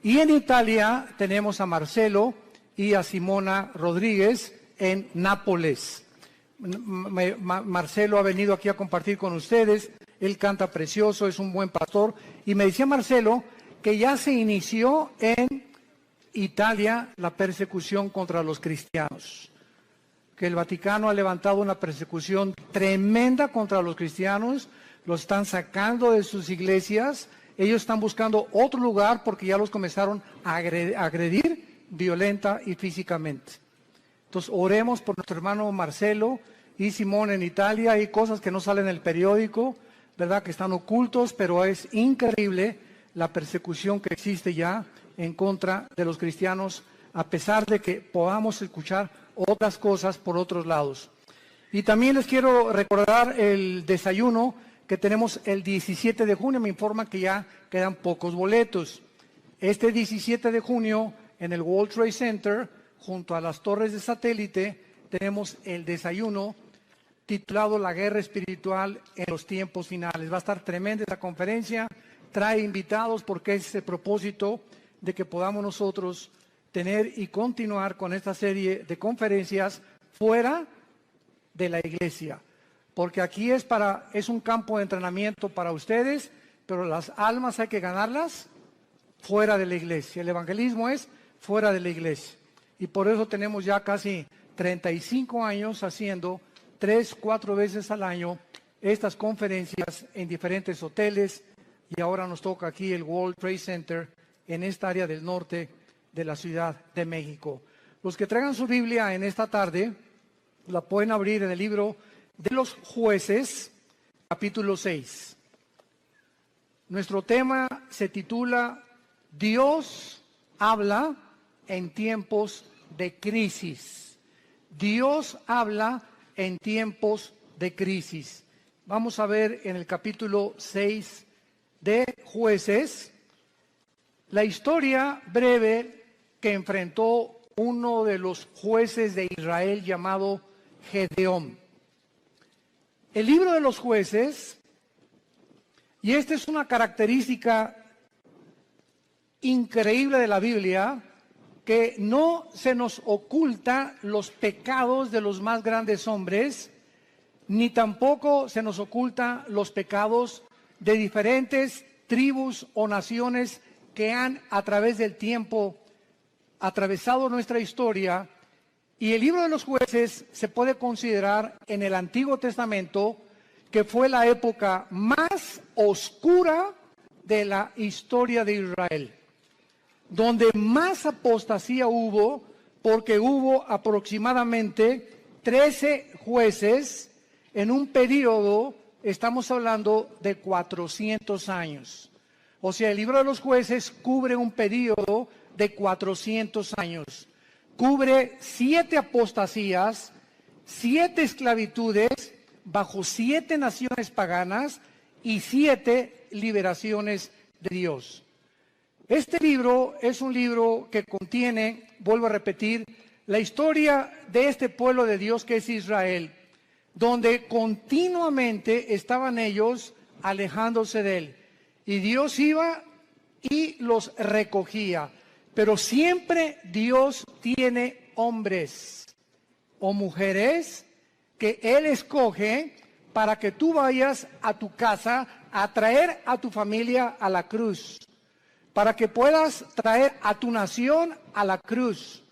Y en Italia tenemos a Marcelo y a Simona Rodríguez en Nápoles. Marcelo ha venido aquí a compartir con ustedes. Él canta precioso, es un buen pastor. Y me decía Marcelo que ya se inició en Italia la persecución contra los cristianos. Que el Vaticano ha levantado una persecución tremenda contra los cristianos. Los están sacando de sus iglesias. Ellos están buscando otro lugar porque ya los comenzaron a agredir violenta y físicamente. Entonces oremos por nuestro hermano Marcelo y Simón en Italia. Hay cosas que no salen en el periódico, ¿verdad? Que están ocultos, pero es increíble la persecución que existe ya en contra de los cristianos, a pesar de que podamos escuchar otras cosas por otros lados. Y también les quiero recordar el desayuno que tenemos el 17 de junio. Me informan que ya quedan pocos boletos. Este 17 de junio en el World Trade Center, junto a las torres de satélite, tenemos el desayuno titulado La Guerra Espiritual en los Tiempos Finales. Va a estar tremenda esta conferencia, trae invitados porque es el propósito de que podamos nosotros tener y continuar con esta serie de conferencias fuera de la iglesia. Porque aquí es un campo de entrenamiento para ustedes, pero las almas hay que ganarlas fuera de la iglesia. El evangelismo es fuera de la iglesia. Y por eso tenemos ya casi 35 años haciendo 3-4 veces al año estas conferencias en diferentes hoteles. Y ahora nos toca aquí el World Trade Center en esta área del norte de la Ciudad de México. Los que traigan su Biblia en esta tarde, la pueden abrir en el libro de los Jueces, capítulo 6. Nuestro tema se titula Dios habla en tiempos de crisis. Dios habla en tiempos de crisis. Vamos a ver en el capítulo 6 de Jueces la historia breve que enfrentó uno de los jueces de Israel llamado Gedeón. El libro de los Jueces, y esta es una característica increíble de la Biblia, que no se nos oculta los pecados de los más grandes hombres, ni tampoco se nos oculta los pecados de diferentes tribus o naciones que han a través del tiempo atravesado nuestra historia. Y el libro de los Jueces se puede considerar en el Antiguo Testamento que fue la época más oscura de la historia de Israel, donde más apostasía hubo, porque hubo aproximadamente 13 jueces en un periodo, estamos hablando de 400 años. O sea, el libro de los Jueces cubre un periodo de 400 años. Cubre 7 apostasías, 7 esclavitudes bajo 7 naciones paganas y 7 liberaciones de Dios. Este libro es un libro que contiene, vuelvo a repetir, la historia de este pueblo de Dios que es Israel, donde continuamente estaban ellos alejándose de él. Y Dios iba y los recogía. Pero siempre Dios tiene hombres o mujeres que Él escoge para que tú vayas a tu casa a traer a tu familia a la cruz, para que puedas traer a tu nación a la cruz,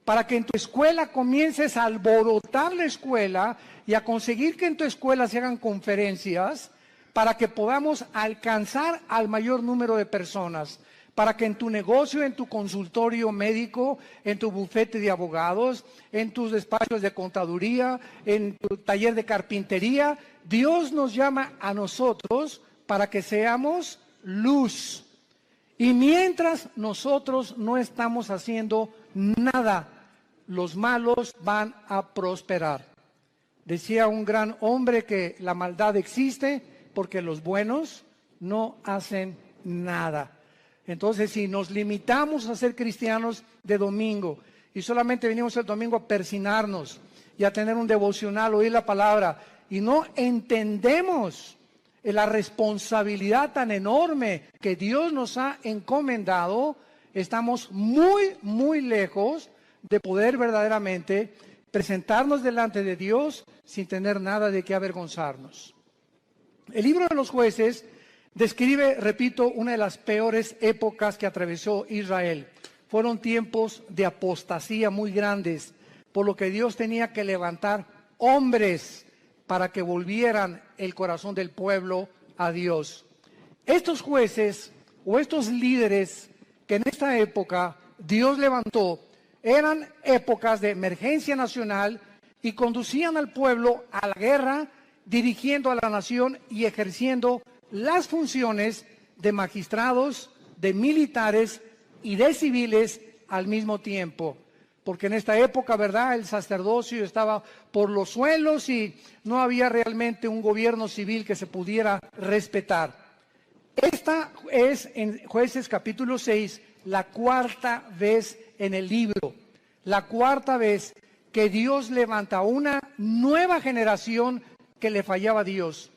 para que en tu escuela comiences a alborotar la escuela y a conseguir que en tu escuela se hagan conferencias, para que podamos alcanzar al mayor número de personas, para que en tu negocio, en tu consultorio médico, en tu bufete de abogados, en tus despachos de contaduría, en tu taller de carpintería, Dios nos llama a nosotros para que seamos luz. Y mientras nosotros no estamos haciendo nada, los malos van a prosperar. Decía un gran hombre que la maldad existe porque los buenos no hacen nada. Entonces, si nos limitamos a ser cristianos de domingo y solamente venimos el domingo a persinarnos y a tener un devocional, oír la palabra, y no entendemos la responsabilidad tan enorme que Dios nos ha encomendado, estamos muy lejos de poder verdaderamente presentarnos delante de Dios sin tener nada de qué avergonzarnos. El libro de los Jueces describe, repito, una de las peores épocas que atravesó Israel. Fueron tiempos de apostasía muy grandes, por lo que Dios tenía que levantar hombres para que volvieran el corazón del pueblo a Dios. Estos jueces o estos líderes que en esta época Dios levantó, eran épocas de emergencia nacional y conducían al pueblo a la guerra, dirigiendo a la nación y ejerciendo las funciones de magistrados, de militares y de civiles al mismo tiempo. Porque en esta época, ¿verdad?, el sacerdocio estaba por los suelos y no había realmente un gobierno civil que se pudiera respetar. Esta es, en Jueces capítulo 6, la cuarta vez en el libro, la cuarta vez que Dios levanta una nueva generación que le fallaba a Dios.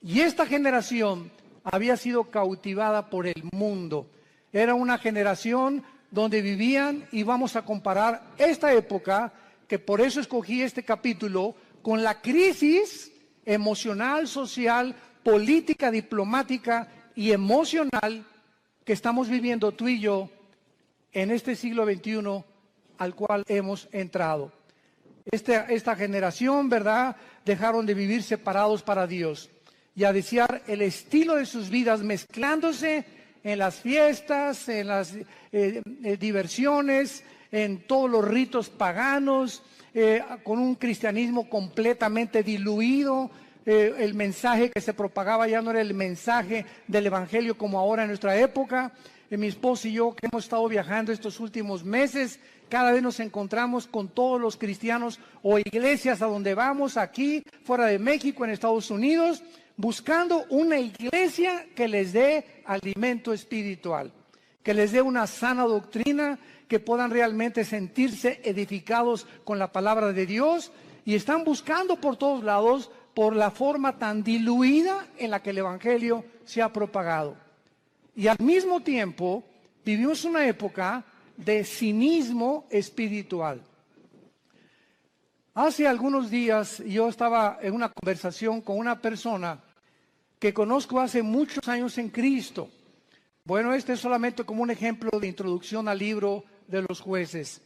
Y esta generación había sido cautivada por el mundo. Era una generación donde vivían, y vamos a comparar esta época, que por eso escogí este capítulo, con la crisis emocional, social, política, diplomática y emocional que estamos viviendo tú y yo en este siglo XXI al cual hemos entrado. Esta generación, ¿verdad?, dejaron de vivir separados para Dios y a desear el estilo de sus vidas mezclándose en las fiestas, en las diversiones, en todos los ritos paganos, con un cristianismo completamente diluido. El mensaje que se propagaba ya no era el mensaje del evangelio como ahora en nuestra época. Mi esposo y yo, que hemos estado viajando estos últimos meses, cada vez nos encontramos con todos los cristianos o iglesias a donde vamos, aquí, fuera de México, en Estados Unidos, buscando una iglesia que les dé alimento espiritual, que les dé una sana doctrina, que puedan realmente sentirse edificados con la palabra de Dios, y están buscando por todos lados por la forma tan diluida en la que el evangelio se ha propagado. Y al mismo tiempo vivimos una época de cinismo espiritual. Hace algunos días yo estaba en una conversación con una persona que conozco hace muchos años en Cristo. Bueno, este es solamente como un ejemplo de introducción al libro de los Jueces.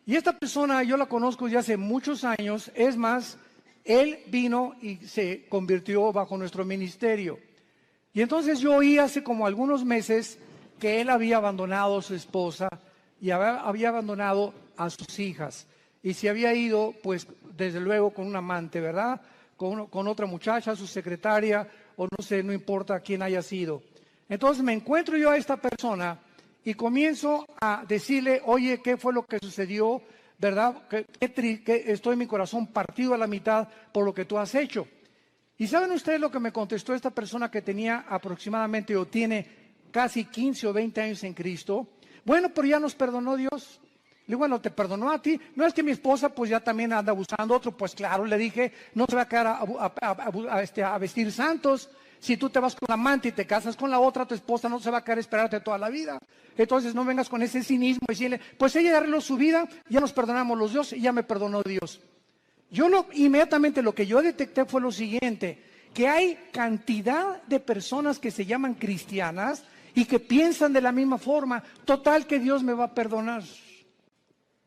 Y esta persona yo la conozco ya hace muchos años. Es más, él vino y se convirtió bajo nuestro ministerio. Y entonces yo oí hace como algunos meses que él había abandonado a su esposa y había abandonado a sus hijas. Y se había ido, pues, desde luego con un amante, ¿verdad? Con otra muchacha, su secretaria, o no sé, no importa quién haya sido. Entonces me encuentro yo a esta persona y comienzo a decirle, oye, ¿qué fue lo que sucedió? ¿Verdad? Que estoy en mi corazón partido a la mitad por lo que tú has hecho. ¿Y saben ustedes lo que me contestó esta persona que tenía aproximadamente o tiene casi 15 o 20 años en Cristo? Bueno, pero ya nos perdonó Dios. Le digo, bueno, te perdonó a ti. No es que mi esposa pues ya también anda buscando otro. Pues claro, le dije, no se va a quedar a vestir santos. Si tú te vas con la amante y te casas con la otra, tu esposa no se va a quedar a esperarte toda la vida. Entonces no vengas con ese cinismo y decirle, pues ella arregló su vida, ya nos perdonamos los dos y ya me perdonó Dios. Inmediatamente lo que yo detecté fue lo siguiente, que hay cantidad de personas que se llaman cristianas y que piensan de la misma forma, total que Dios me va a perdonar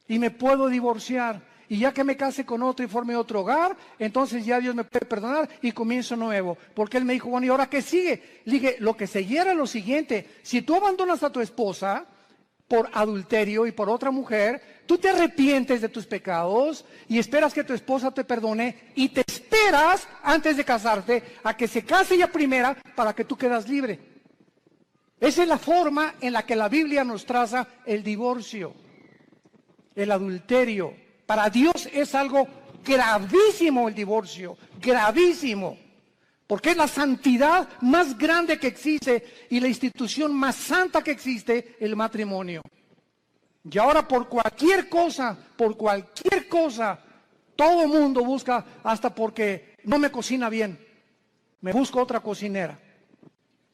y me puedo divorciar. Y ya que me case con otro y forme otro hogar, entonces ya Dios me puede perdonar y comienzo nuevo. Porque él me dijo, bueno, ¿y ahora qué sigue? Le dije, lo que seguía era lo siguiente. Si tú abandonas a tu esposa por adulterio y por otra mujer, tú te arrepientes de tus pecados y esperas que tu esposa te perdone y te esperas antes de casarte a que se case ella primera para que tú quedas libre. Esa es la forma en la que la Biblia nos traza el divorcio, el adulterio. Para Dios es algo gravísimo el divorcio, gravísimo, porque es la santidad más grande que existe y la institución más santa que existe, el matrimonio. Y ahora por cualquier cosa, todo el mundo busca, hasta porque no me cocina bien, me busco otra cocinera.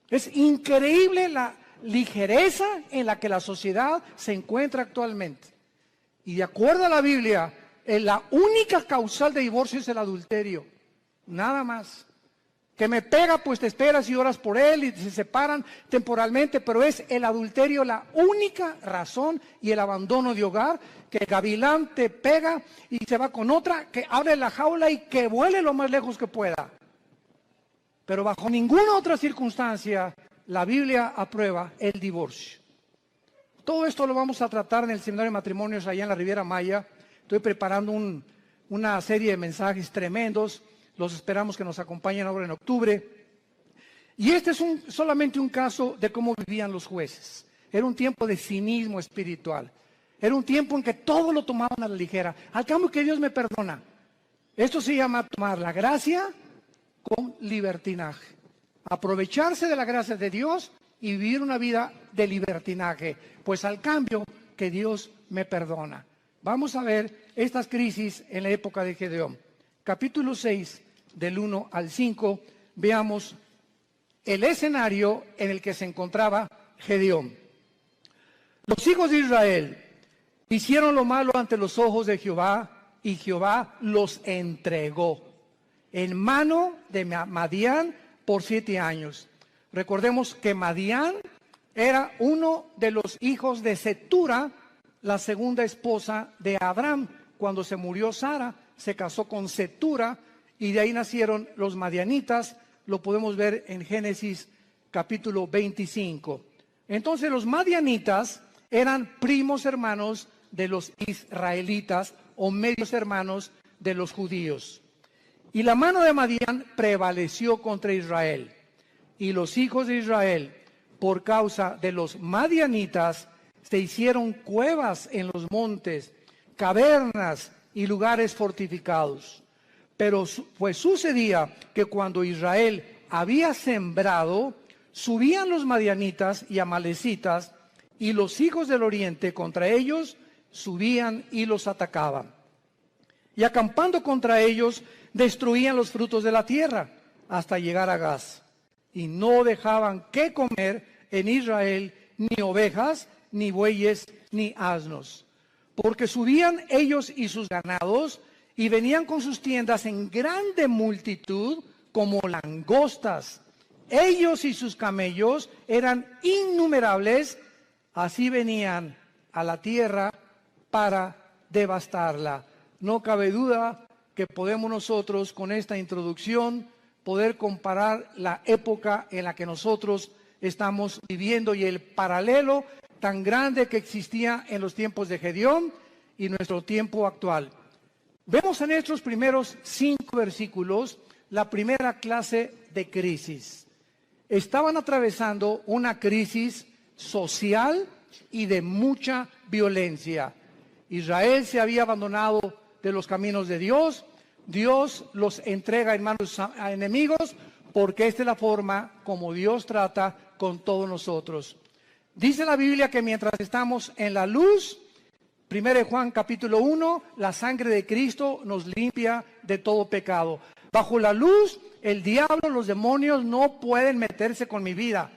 Es increíble ligereza en la que la sociedad se encuentra actualmente. Y de acuerdo a la Biblia, la única causal de divorcio es el adulterio. Nada más. Que me pega, pues te esperas y oras por él y se separan temporalmente, pero es el adulterio la única razón y el abandono de hogar, que el gavilán te pega y se va con otra, que abre la jaula y que vuele lo más lejos que pueda. Pero bajo ninguna otra circunstancia la Biblia aprueba el divorcio. Todo esto lo vamos a tratar en el seminario de matrimonios allá en la Riviera Maya. Estoy preparando una serie de mensajes tremendos. Los esperamos que nos acompañen ahora en octubre. Y este es solamente un caso de cómo vivían los jueces. Era un tiempo de cinismo espiritual. Era un tiempo en que todo lo tomaban a la ligera. Al cambio que Dios me perdona. Esto se llama tomar la gracia con libertinaje. Aprovecharse de la gracia de Dios y vivir una vida de libertinaje. Pues al cambio que Dios me perdona. Vamos a ver estas crisis en la época de Gedeón. Capítulo 6, del 1 al 5, veamos el escenario en el que se encontraba Gedeón. Los hijos de Israel hicieron lo malo ante los ojos de Jehová, y Jehová los entregó en mano de Madián por 7 años. Recordemos que Madián era uno de los hijos de Cetura, la segunda esposa de Abraham. Cuando se murió Sara, se casó con Cetura y de ahí nacieron los madianitas. Lo podemos ver en Génesis capítulo 25. Entonces los madianitas eran primos hermanos de los israelitas o medios hermanos de los judíos. Y la mano de Madián prevaleció contra Israel. Y los hijos de Israel, por causa de los madianitas, se hicieron cuevas en los montes, cavernas y lugares fortificados. Pero pues sucedía que cuando Israel había sembrado, subían los madianitas y amalecitas, y los hijos del oriente contra ellos subían y los atacaban. Y acampando contra ellos, destruían los frutos de la tierra hasta llegar a Gaz. Y no dejaban que comer en Israel ni ovejas, ni bueyes, ni asnos. Porque subían ellos y sus ganados, y venían con sus tiendas en grande multitud, como langostas. Ellos y sus camellos eran innumerables, así venían a la tierra para devastarla. No cabe duda que podemos nosotros, con esta introducción, poder comparar la época en la que nosotros estamos viviendo y el paralelo tan grande que existía en los tiempos de Gedeón y nuestro tiempo actual. Vemos en estos primeros 5 versículos la primera clase de crisis. Estaban atravesando una crisis social y de mucha violencia. Israel se había abandonado de los caminos de Dios. Dios los entrega en manos a enemigos, porque esta es la forma como Dios trata con todos nosotros. Dice la Biblia que mientras estamos en la luz, 1 Juan capítulo 1, la sangre de Cristo nos limpia de todo pecado. Bajo la luz, el diablo, los demonios no pueden meterse con mi vida,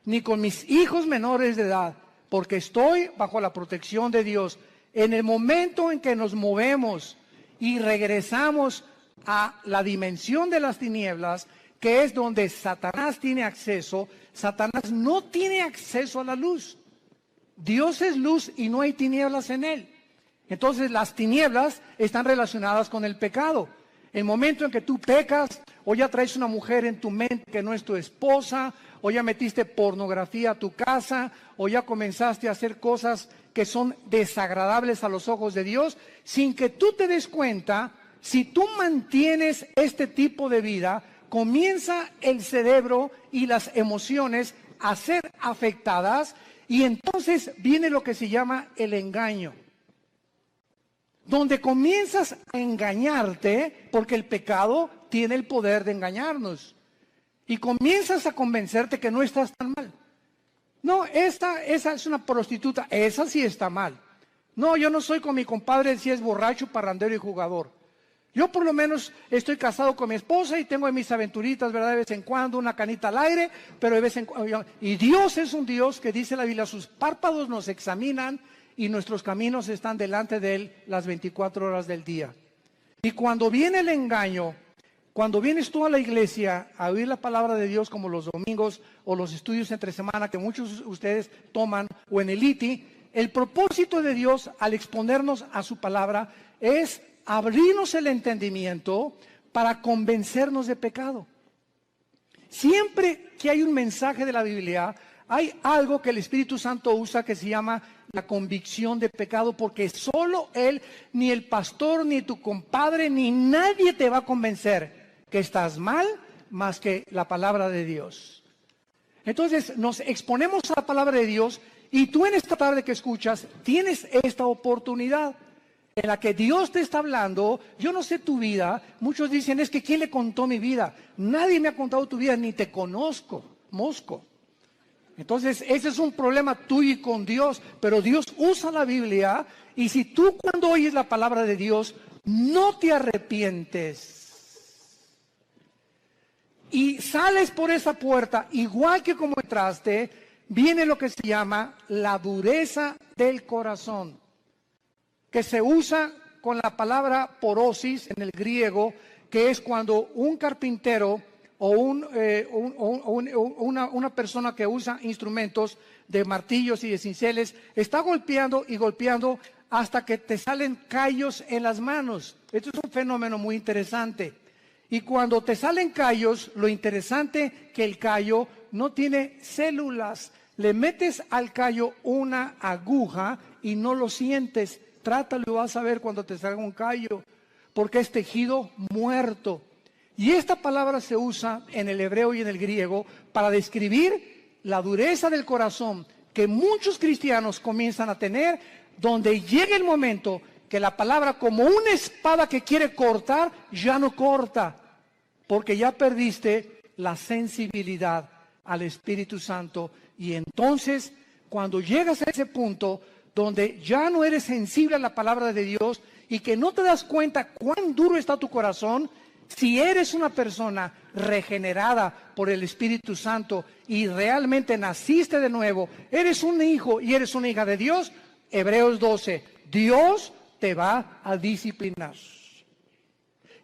ni con mis hijos menores de edad, porque estoy bajo la protección de Dios. En el momento en que nos movemos y regresamos a la dimensión de las tinieblas, que es donde Satanás tiene acceso, Satanás no tiene acceso a la luz. Dios es luz y no hay tinieblas en él. Entonces las tinieblas están relacionadas con el pecado. El momento en que tú pecas, o ya traes una mujer en tu mente que no es tu esposa, o ya metiste pornografía a tu casa, o ya comenzaste a hacer cosas que son desagradables a los ojos de Dios, sin que tú te des cuenta, si tú mantienes este tipo de vida, comienza el cerebro y las emociones a ser afectadas, y entonces viene lo que se llama el engaño, donde comienzas a engañarte, porque el pecado tiene el poder de engañarnos, y comienzas a convencerte que no estás tan mal. No, esa es una prostituta, esa sí está mal. No, yo no soy con mi compadre si es borracho, parrandero y jugador. Yo por lo menos estoy casado con mi esposa y tengo mis aventuritas, ¿verdad? De vez en cuando, una canita al aire, pero de vez en cuando. Y Dios es un Dios que dice la Biblia, sus párpados nos examinan y nuestros caminos están delante de Él las 24 horas del día. Y cuando viene el engaño, cuando vienes tú a la iglesia a oír la palabra de Dios como los domingos o los estudios entre semana que muchos de ustedes toman o en el ITI, el propósito de Dios al exponernos a su palabra es abrirnos el entendimiento para convencernos de pecado. Siempre que hay un mensaje de la Biblia, hay algo que el Espíritu Santo usa que se llama la convicción de pecado, porque solo Él, ni el pastor, ni tu compadre, ni nadie te va a convencer que estás mal más que la palabra de Dios. Entonces nos exponemos a la palabra de Dios y tú en esta tarde que escuchas tienes esta oportunidad en la que Dios te está hablando. Yo no sé tu vida. Muchos dicen, es que ¿quién le contó mi vida? Nadie me ha contado tu vida, ni te conozco, mosco. Entonces, ese es un problema tuyo y con Dios. Pero Dios usa la Biblia, y si tú cuando oyes la palabra de Dios no te arrepientes y sales por esa puerta, igual que como entraste, viene lo que se llama la dureza del corazón, que se usa con la palabra porosis en el griego, que es cuando un carpintero o una persona que usa instrumentos de martillos y de cinceles está golpeando y golpeando hasta que te salen callos en las manos. Esto es un fenómeno muy interesante. Y cuando te salen callos, lo interesante que el callo no tiene células. Le metes al callo una aguja y no lo sientes. Trátalo y vas a ver cuando te salga un callo, porque es tejido muerto. Y esta palabra se usa en el hebreo y en el griego para describir la dureza del corazón que muchos cristianos comienzan a tener, donde llega el momento que la palabra, como una espada que quiere cortar, ya no corta, porque ya perdiste la sensibilidad al Espíritu Santo. Y entonces, cuando llegas a ese punto donde ya no eres sensible a la palabra de Dios y que no te das cuenta cuán duro está tu corazón, si eres una persona regenerada por el Espíritu Santo y realmente naciste de nuevo, eres un hijo y eres una hija de Dios, Hebreos 12, Dios te va a disciplinar.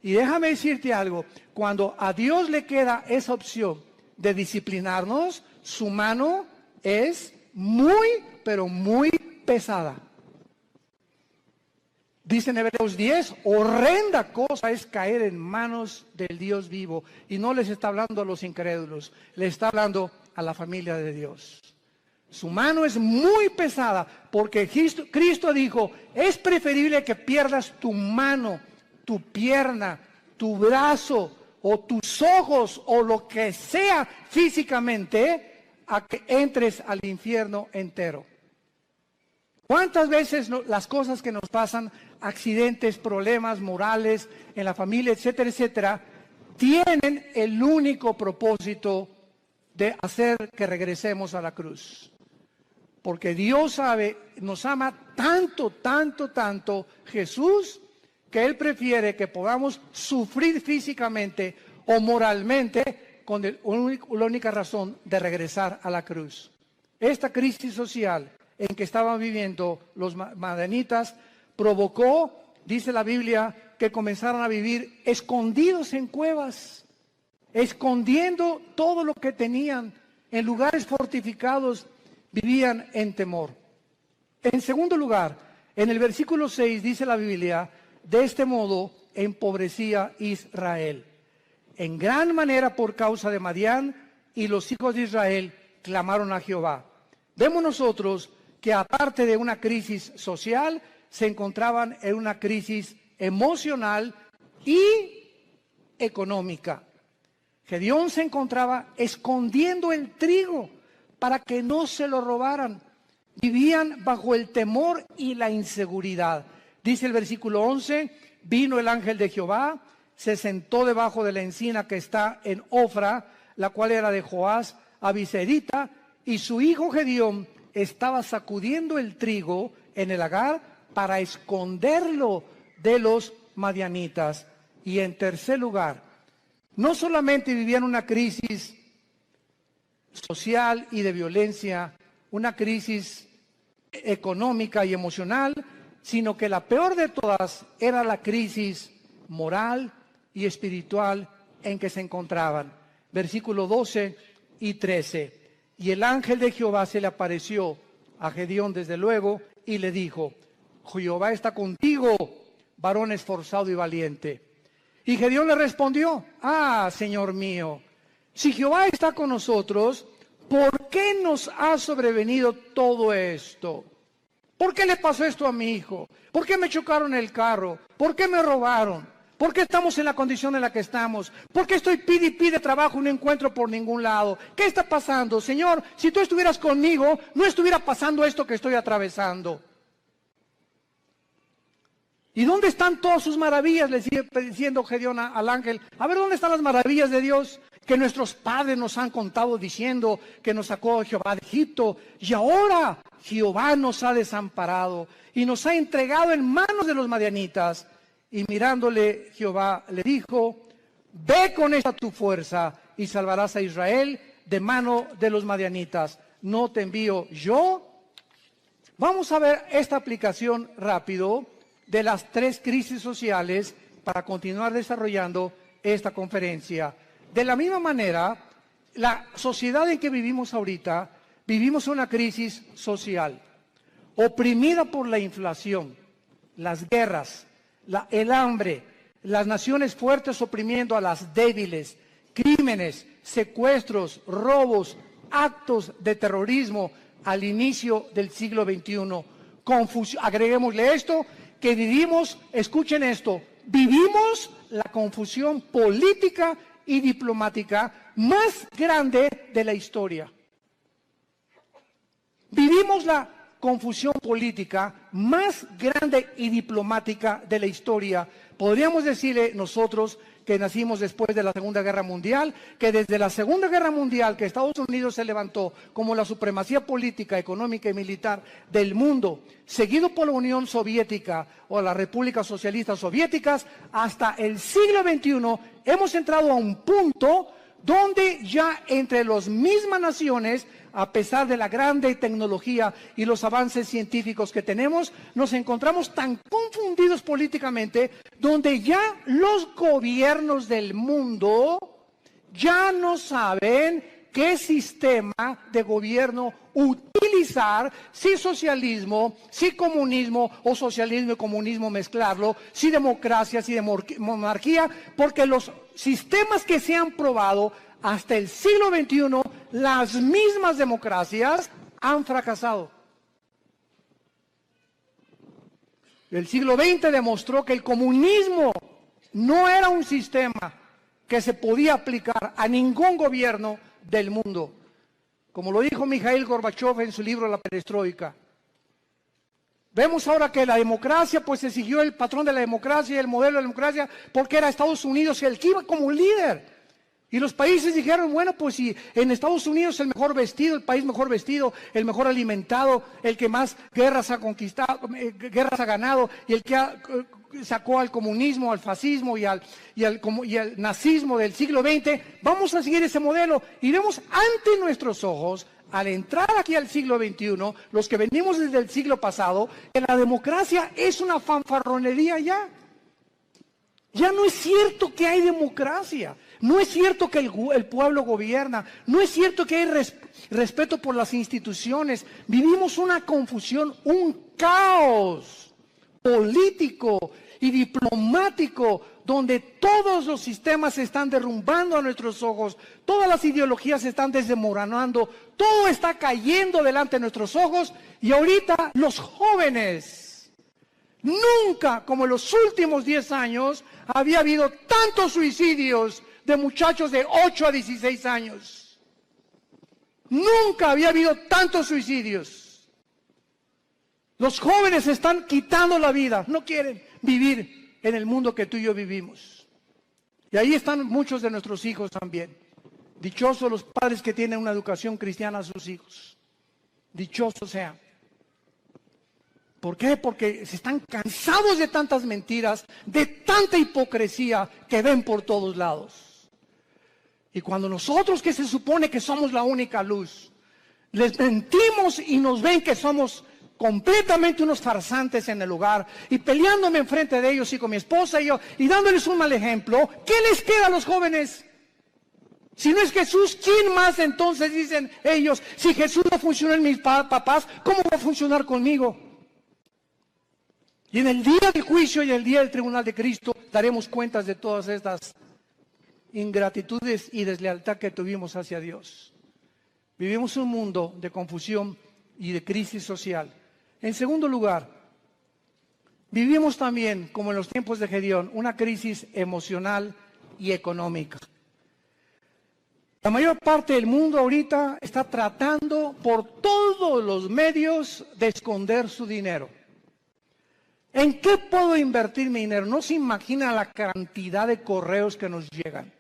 Y déjame decirte algo, cuando a Dios le queda esa opción de disciplinarnos, su mano es muy, pero muy pesada. Dice en Hebreos 10, horrenda cosa es caer en manos del Dios vivo. Y no les está hablando a los incrédulos, le está hablando a la familia de Dios. Su mano es muy pesada, porque Cristo dijo, es preferible que pierdas tu mano, tu pierna, tu brazo o tus ojos o lo que sea físicamente, a que entres al infierno entero. ¿Cuántas veces las cosas que nos pasan, accidentes, problemas morales en la familia, etcétera, etcétera, tienen el único propósito de hacer que regresemos a la cruz? Porque Dios sabe, nos ama tanto, tanto, tanto Jesús, que Él prefiere que podamos sufrir físicamente o moralmente con la única razón de regresar a la cruz. Esta crisis social en que estaban viviendo los madianitas provocó, dice la Biblia, que comenzaron a vivir escondidos en cuevas, escondiendo todo lo que tenían en lugares fortificados, vivían en temor. En segundo lugar, en el versículo 6 dice la Biblia, de este modo empobrecía Israel en gran manera por causa de Madián, y los hijos de Israel clamaron a Jehová. Vemos nosotros que aparte de una crisis social, se encontraban en una crisis emocional y económica. Gedeón se encontraba escondiendo el trigo para que no se lo robaran. Vivían bajo el temor y la inseguridad. Dice el versículo 11, vino el ángel de Jehová, se sentó debajo de la encina que está en Ofra, la cual era de Joás abiserita, y su hijo Gedeón estaba sacudiendo el trigo en el lagar para esconderlo de los madianitas. Y en tercer lugar, no solamente vivían una crisis social y de violencia, una crisis económica y emocional, sino que la peor de todas era la crisis moral y espiritual en que se encontraban. Versículos 12 y 13. Y el ángel de Jehová se le apareció a Gedeón desde luego y le dijo: Jehová está contigo, varón esforzado y valiente. Y Gedeón le respondió: Señor mío, si Jehová está con nosotros, ¿por qué nos ha sobrevenido todo esto? ¿Por qué le pasó esto a mi hijo? ¿Por qué me chocaron el carro? ¿Por qué me robaron? ¿Por qué estamos en la condición en la que estamos? ¿Por qué estoy pide y pide trabajo y no encuentro por ningún lado? ¿Qué está pasando? Señor, si tú estuvieras conmigo, no estuviera pasando esto que estoy atravesando. ¿Y dónde están todas sus maravillas? Le sigue diciendo Gedeón al ángel. A ver, ¿dónde están las maravillas de Dios? Que nuestros padres nos han contado diciendo que nos sacó Jehová de Egipto. Y ahora Jehová nos ha desamparado y nos ha entregado en manos de los madianitas. Y mirándole Jehová le dijo: ve con esta tu fuerza y salvarás a Israel de mano de los madianitas. ¿No te envío yo? Vamos a ver esta aplicación rápido de las tres crisis sociales para continuar desarrollando esta conferencia. De la misma manera, la sociedad en que vivimos ahorita, vivimos una crisis social, oprimida por la inflación, las guerras, el hambre, las naciones fuertes oprimiendo a las débiles, crímenes, secuestros, robos, actos de terrorismo al inicio del siglo XXI. Agreguémosle esto, que vivimos, escuchen esto, vivimos la confusión política y diplomática más grande de la historia. Vivimos la confusión política más grande y diplomática de la historia. Podríamos decirle nosotros que nacimos después de la Segunda Guerra Mundial, que desde la Segunda Guerra Mundial que Estados Unidos se levantó como la supremacía política, económica y militar del mundo, seguido por la Unión Soviética o las repúblicas socialistas soviéticas, hasta el siglo XXI hemos entrado a un punto donde ya entre las mismas naciones, a pesar de la grande tecnología y los avances científicos que tenemos, nos encontramos tan confundidos políticamente, donde ya los gobiernos del mundo ya no saben qué sistema de gobierno utilizar, si socialismo, si comunismo o socialismo y comunismo mezclarlo, si democracia, si monarquía, porque los sistemas que se han probado hasta el siglo XXI, las mismas democracias han fracasado. El siglo XX demostró que el comunismo no era un sistema que se podía aplicar a ningún gobierno del mundo, como lo dijo Mikhail Gorbachev en su libro La Perestroika. Vemos ahora que la democracia, pues se siguió el patrón de la democracia, el modelo de la democracia, porque era Estados Unidos el que iba como líder. Y los países dijeron, bueno, pues si en Estados Unidos el mejor vestido, el país mejor vestido, el mejor alimentado, el que más guerras ha conquistado, guerras ha ganado, y el que sacó al comunismo, al fascismo y al nazismo del siglo XX, vamos a seguir ese modelo. Y vemos ante nuestros ojos, al entrar aquí al siglo XXI, los que venimos desde el siglo pasado, que la democracia es una fanfarronería ya. Ya no es cierto que hay democracia. No es cierto que el pueblo gobierna, no es cierto que hay respeto por las instituciones. Vivimos una confusión, un caos político y diplomático, donde todos los sistemas se están derrumbando a nuestros ojos, todas las ideologías se están desmoronando, todo está cayendo delante de nuestros ojos, y ahorita los jóvenes, nunca como en los últimos 10 años había habido tantos suicidios de muchachos de 8 a 16 años. Nunca había habido tantos suicidios. Los jóvenes están quitando la vida, no quieren vivir en el mundo que tú y yo vivimos. Y ahí están muchos de nuestros hijos también. Dichosos los padres que tienen una educación cristiana a sus hijos. Dichosos sean. ¿Por qué? Porque se están cansados de tantas mentiras, de tanta hipocresía que ven por todos lados. Y cuando nosotros, que se supone que somos la única luz, les mentimos y nos ven que somos completamente unos farsantes en el lugar, y peleándome enfrente de ellos y con mi esposa y yo, y dándoles un mal ejemplo, ¿qué les queda a los jóvenes? Si no es Jesús, ¿quién más entonces dicen ellos? Si Jesús no funcionó en mis papás, ¿cómo va a funcionar conmigo? Y en el día del juicio y el día del tribunal de Cristo daremos cuentas de todas estas ingratitudes y deslealtad que tuvimos hacia Dios. Vivimos un mundo de confusión y de crisis social. En segundo lugar, vivimos también, como en los tiempos de Gedeón, una crisis emocional y económica. La mayor parte del mundo ahorita está tratando por todos los medios de esconder su dinero. ¿En qué puedo invertir mi dinero? No se imagina la cantidad de correos que nos llegan.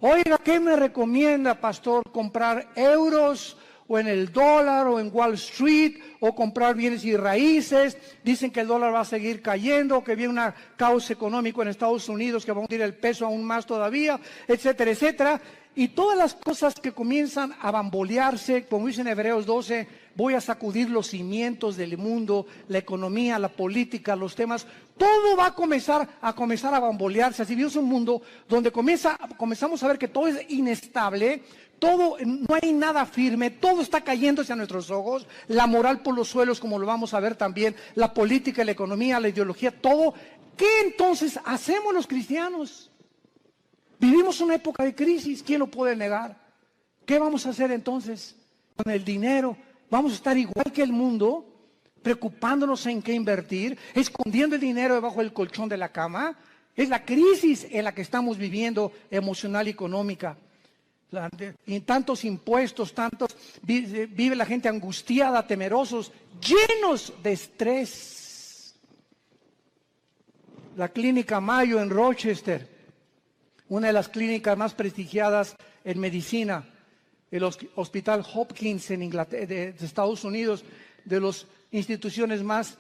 Oiga, ¿qué me recomienda, pastor? ¿Comprar euros o en el dólar o en Wall Street o comprar bienes y raíces? Dicen que el dólar va a seguir cayendo, que viene una caos económico en Estados Unidos que va a hundir el peso aún más todavía, etcétera, etcétera. Y todas las cosas que comienzan a bambolearse, como dice en Hebreos 12, voy a sacudir los cimientos del mundo, la economía, la política, los temas, todo va a comenzar a bambolearse. Así vivimos un mundo donde comenzamos a ver que todo es inestable, todo, no hay nada firme, todo está cayéndose a nuestros ojos, la moral por los suelos, como lo vamos a ver también, la política, la economía, la ideología, todo. ¿Qué entonces hacemos los cristianos? Vivimos una época de crisis, ¿quién lo puede negar? ¿Qué vamos a hacer entonces con el dinero? ¿Vamos a estar igual que el mundo, preocupándonos en qué invertir, escondiendo el dinero debajo del colchón de la cama? Es la crisis en la que estamos viviendo, emocional y económica. Y tantos impuestos, vive la gente angustiada, temerosos, llenos de estrés. La clínica Mayo en Rochester, una de las clínicas más prestigiadas en medicina, el Hospital Hopkins en Inglaterra, de Estados Unidos, de las instituciones más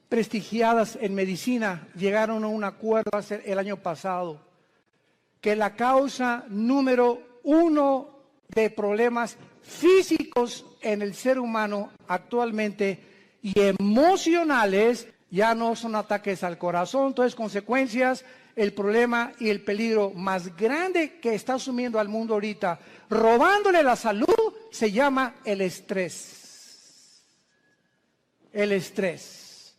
prestigiadas en medicina, llegaron a un acuerdo el año pasado, que la causa número 1 de problemas físicos en el ser humano actualmente y emocionales ya no son ataques al corazón, entonces consecuencias. El problema y el peligro más grande que está asumiendo al mundo ahorita, robándole la salud, se llama el estrés. El estrés.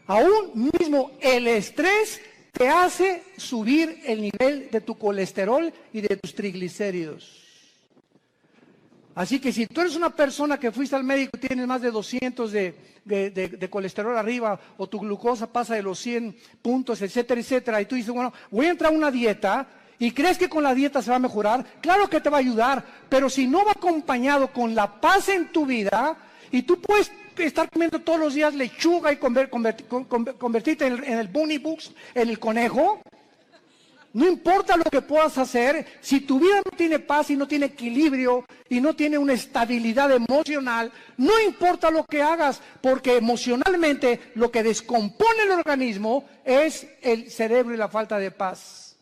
Aún mismo el estrés te hace subir el nivel de tu colesterol y de tus triglicéridos. Así que si tú eres una persona que fuiste al médico y tienes más de 200 de colesterol arriba, o tu glucosa pasa de los 100 puntos, etcétera, etcétera, y tú dices, bueno, voy a entrar a una dieta, y crees que con la dieta se va a mejorar, claro que te va a ayudar, pero si no va acompañado con la paz en tu vida, y tú puedes estar comiendo todos los días lechuga y convertirte en el bunny books, en el conejo. No importa lo que puedas hacer, si tu vida no tiene paz y no tiene equilibrio y no tiene una estabilidad emocional, no importa lo que hagas, porque emocionalmente lo que descompone el organismo es el cerebro y la falta de paz.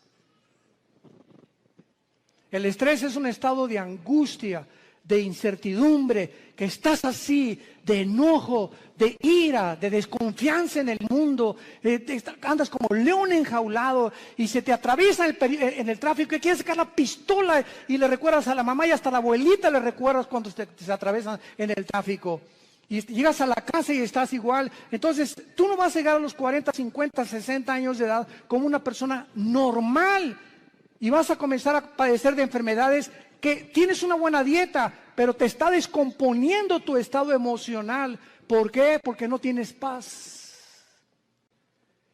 El estrés es un estado de angustia, de incertidumbre, que estás así, de enojo, de ira, de desconfianza en el mundo, andas como león enjaulado y se te atraviesa en el tráfico y quieres sacar la pistola y le recuerdas a la mamá y hasta a la abuelita le recuerdas cuando se atraviesan en el tráfico. Y llegas a la casa y estás igual. Entonces, tú no vas a llegar a los 40, 50, 60 años de edad como una persona normal y vas a comenzar a padecer de enfermedades que tienes una buena dieta, pero te está descomponiendo tu estado emocional. ¿Por qué? Porque no tienes paz.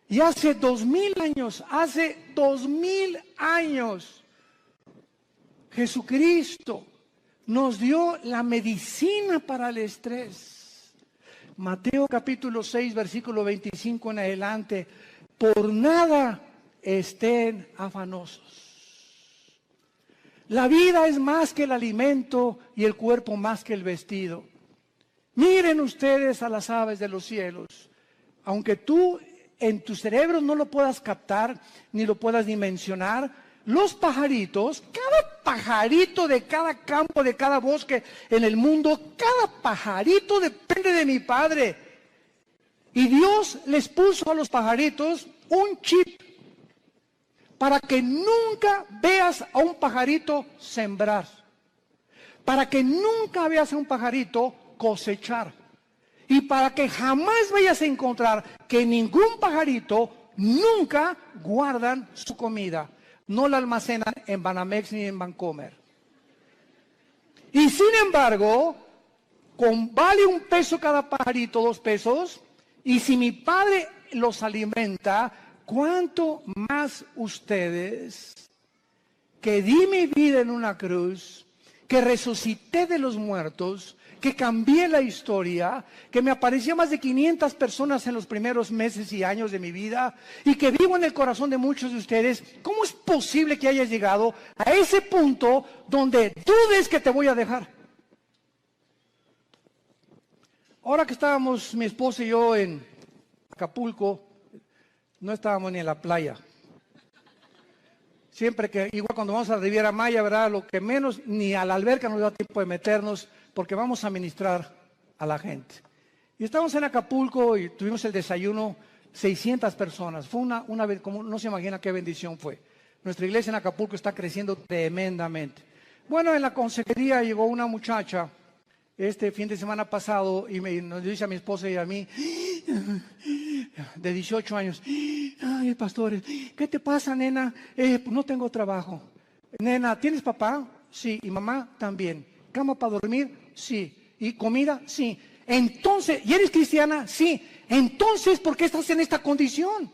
Y hace 2000 años, Jesucristo nos dio la medicina para el estrés. Mateo capítulo 6, versículo 25 en adelante. Por nada estén afanosos. La vida es más que el alimento y el cuerpo más que el vestido. Miren ustedes a las aves de los cielos. Aunque tú en tu cerebro no lo puedas captar, ni lo puedas dimensionar, los pajaritos, cada pajarito de cada campo, de cada bosque en el mundo, cada pajarito depende de mi Padre. Y Dios les puso a los pajaritos un chip para que nunca veas a un pajarito sembrar, para que nunca veas a un pajarito cosechar, y para que jamás vayas a encontrar que ningún pajarito nunca guardan su comida, no la almacenan en Banamex ni en Bancomer. Y sin embargo, vale $1 cada pajarito, $2, y si mi Padre los alimenta, ¿cuánto más ustedes, que di mi vida en una cruz, que resucité de los muertos, que cambié la historia, que me apareció más de 500 personas en los primeros meses y años de mi vida, y que vivo en el corazón de muchos de ustedes? ¿Cómo es posible que hayas llegado a ese punto donde dudes que te voy a dejar? Ahora que estábamos mi esposa y yo en Acapulco, no estábamos ni en la playa. Siempre que, igual cuando vamos a la Riviera Maya, ¿verdad? Lo que menos, ni a la alberca nos da tiempo de meternos, porque vamos a ministrar a la gente. Y estábamos en Acapulco y tuvimos el desayuno, 600 personas. Fue una vez, como no se imagina qué bendición fue. Nuestra iglesia en Acapulco está creciendo tremendamente. Bueno, en la consejería llegó una muchacha este fin de semana pasado y nos dice a mi esposa y a mí, de 18 años, ay, pastores, ¿qué te pasa, nena? No tengo trabajo. Nena, ¿tienes papá? Sí. ¿Y mamá? También. ¿Cama para dormir? Sí. ¿Y comida? Sí. Entonces, ¿y eres cristiana? Sí. Entonces, ¿por qué estás en esta condición?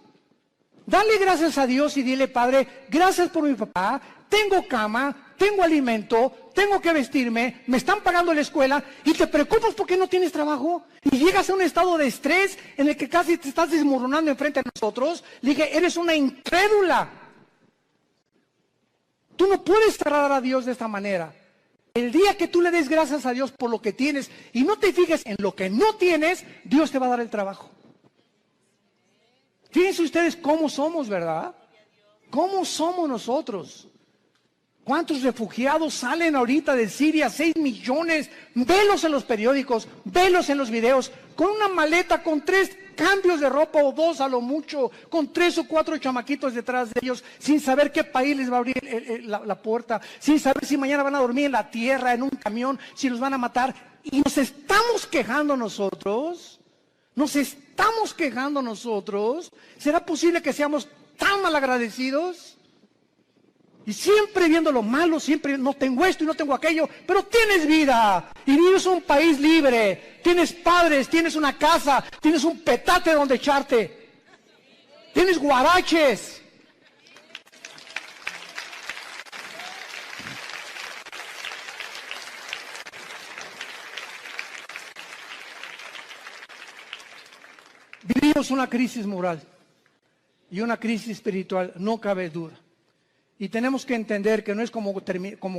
Dale gracias a Dios y dile, Padre, gracias por mi papá, tengo cama, tengo alimento, tengo que vestirme, me están pagando la escuela, y te preocupas porque no tienes trabajo, y llegas a un estado de estrés en el que casi te estás desmoronando enfrente de nosotros. Le dije, eres una incrédula. Tú no puedes tratar a Dios de esta manera. El día que tú le des gracias a Dios por lo que tienes y no te fijes en lo que no tienes, Dios te va a dar el trabajo. Fíjense ustedes cómo somos, ¿verdad? ¿Cómo somos nosotros? ¿Cuántos refugiados salen ahorita de Siria? 6 millones. Velos en los periódicos, velos en los videos, con una maleta, con 3 cambios de ropa o 2 a lo mucho, con 3 o 4 chamaquitos detrás de ellos, sin saber qué país les va a abrir la puerta, sin saber si mañana van a dormir en la tierra, en un camión, si los van a matar. Y nos estamos quejando nosotros. Nos estamos quejando nosotros. ¿Será posible que seamos tan malagradecidos? Y siempre viendo lo malo, siempre no tengo esto y no tengo aquello, pero tienes vida y vives en un país libre, tienes padres, tienes una casa, tienes un petate donde echarte, tienes guaraches. Vivimos una crisis moral y una crisis espiritual, no cabe duda. Y tenemos que entender que no es como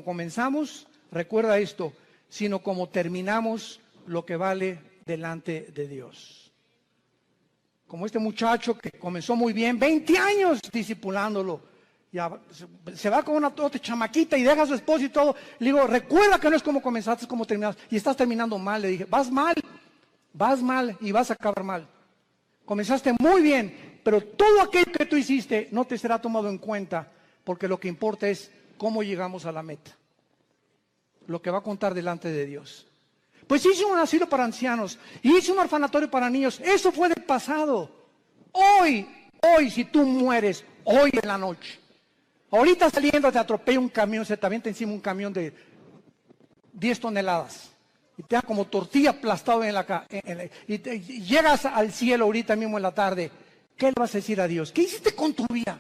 comenzamos, recuerda esto, sino como terminamos lo que vale delante de Dios. Como este muchacho que comenzó muy bien, 20 años discipulándolo, ya se va con una otra chamaquita y deja a su esposo y todo. Le digo, recuerda que no es como comenzaste, es como terminaste. Y estás terminando mal. Le dije, vas mal y vas a acabar mal. Comenzaste muy bien, pero todo aquello que tú hiciste no te será tomado en cuenta, porque lo que importa es cómo llegamos a la meta. Lo que va a contar delante de Dios. Pues hice un asilo para ancianos, hice un orfanatorio para niños, eso fue del pasado. Hoy, si tú mueres, hoy en la noche, ahorita saliendo te atropella un camión, se te avienta encima un camión de 10 toneladas. Y te da como tortilla aplastado y llegas al cielo ahorita mismo en la tarde. ¿Qué le vas a decir a Dios? ¿Qué hiciste con tu vida?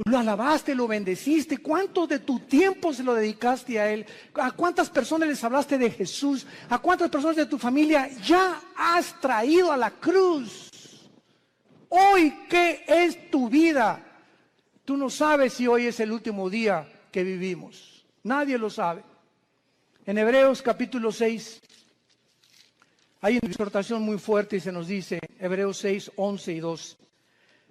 Lo alabaste, lo bendeciste. ¿Cuánto de tu tiempo se lo dedicaste a Él? ¿A cuántas personas les hablaste de Jesús? ¿A cuántas personas de tu familia ya has traído a la cruz? Hoy, ¿qué es tu vida? Tú no sabes si hoy es el último día que vivimos. Nadie lo sabe. En Hebreos capítulo 6, Hay una exhortación muy fuerte y se nos dice, Hebreos 6, 11 y 2.